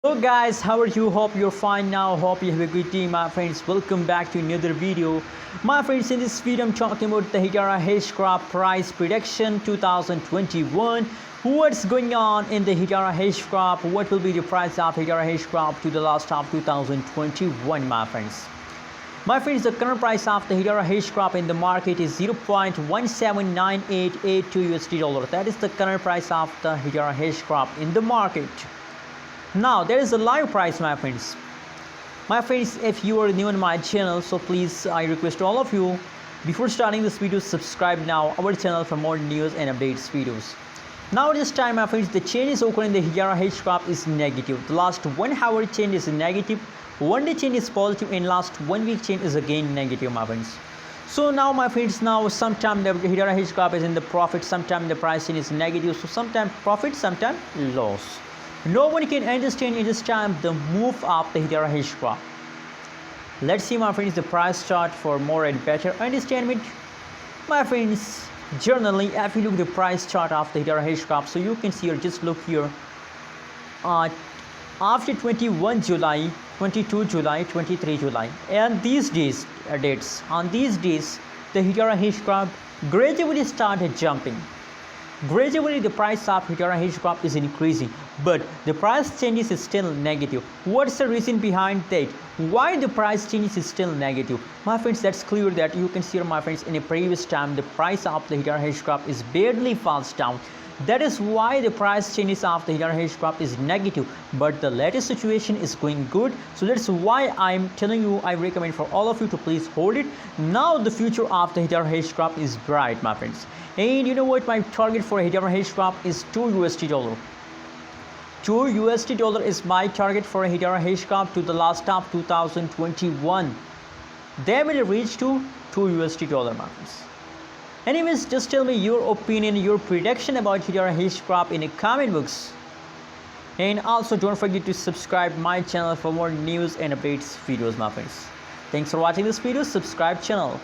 Hello guys, how are you? Hope you're fine now. Hope you have a good day, my friends. Welcome back to another video. My friends, in this video I'm talking about the Hedera Hashgraph price prediction 2021. What's going on in the Hedera Hashgraph? What will be the price of Hedera Hashgraph to the last of 2021, my friends? My friends, the current price of the Hedera Hashgraph in the market is 0.179882 USD dollar. That is the current price of the Hedera Hashgraph in the market. Now there is a live price, my friends. If you are new on my channel, so please I request all of you, before starting this video, subscribe now our channel for more news and updates videos. Now this time, my friends, the changes occurring in the Hedera Hashgraph is negative. The last 1 hour change is negative, 1 day change is positive, and last 1 week change is again negative, my friends. So now, my friends, now sometime the Hedera Hashgraph is in the profit, sometime the price change is negative, so sometime profit, sometime loss. No one can understand in this time the move of the Hedera Hashgraph. Let's see, my friends, the price chart for more and better understanding. My friends, generally, if you look at the price chart of the Hedera Hashgraph, so you can see here, just look here, after 21 July, 22 July, 23 July, and these days, on these days, the Hedera Hashgraph gradually started jumping. Gradually, the price of Hedera Hashgraph is increasing, but the price changes is still negative. What's the reason behind that? Why the price changes is still negative? My friends, that's clear that you can see here, my friends, in a previous time, the price of the Hedera Hashgraph is barely falls down. That is why the price changes of the Hedera Hashgraph is negative, but the latest situation is going good. So that's why I'm telling you, I recommend for all of you to please hold it. Now the future of the Hedera Hashgraph is bright, my friends. And you know what, my target for Hedera Hashgraph is $2. 2 USD dollar is my target for Hedera Hashgraph to the last of 2021. They will reach to $2 USD dollar, my friends. Anyways, just tell me your opinion, your prediction about Hedera Hashgraph in the comment box. And also don't forget to subscribe my channel for more news and updates videos, my friends. Thanks for watching this video. Subscribe channel.